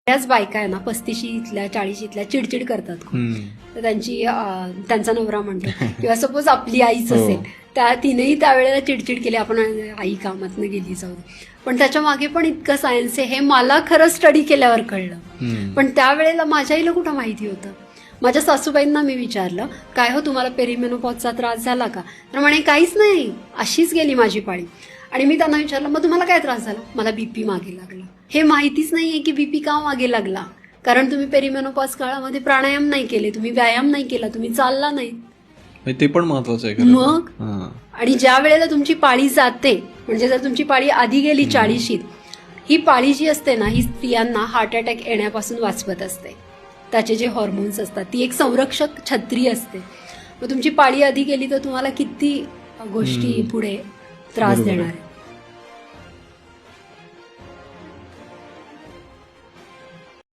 त्याच बायका आहे ना 35शीतल्या 40शीतल्या चिडचिड करतात खूप. तर त्यांचा नवरा म्हणतो किंवा सपोज आपली आईच असेल तिनेही त्यावेळेला चिडचिड केली, आपण आई कामातनं गेली जाऊ. पण त्याच्या मागे पण इतकं सायन्स आहे हे मला खरं स्टडी केल्यावर कळलं. पण त्यावेळेला माझ्या आईला कुठं माहिती होतं. माझ्या सासूबाईंना मी विचारलं, काय हो तुम्हाला पेरिमेनोपॉजचा त्रास झाला का? तर म्हणे काहीच नाही, अशीच गेली माझी पाळी. आणि मी त्यांना विचारलं, मग तुम्हाला काय त्रास झाला? मला बीपी मागे लागला. हे माहितीच नाहीये की बीपी का मागे लागला, कारण तुम्ही पेरिमेनोपॉज काळामध्ये प्राणायाम नाही केले, तुम्ही व्यायाम नाही केला, तुम्ही चालला नाही. ते पण महत्वाचं आहे मग. आणि ज्या वेळेला तुमची पाळी जाते, म्हणजे जर तुमची पाळी आधी गेली 40शीत, ही पाळी जी असते ना ही स्त्रियांना हार्ट अटॅक येण्यापासून वाचवत असते. त्याचे जे हॉर्मोन्स असतात ती एक संरक्षक छत्री असते. मग तुमची पाळी आधी गेली तर तुम्हाला किती गोष्टी पुढे त्रास देणार आहे.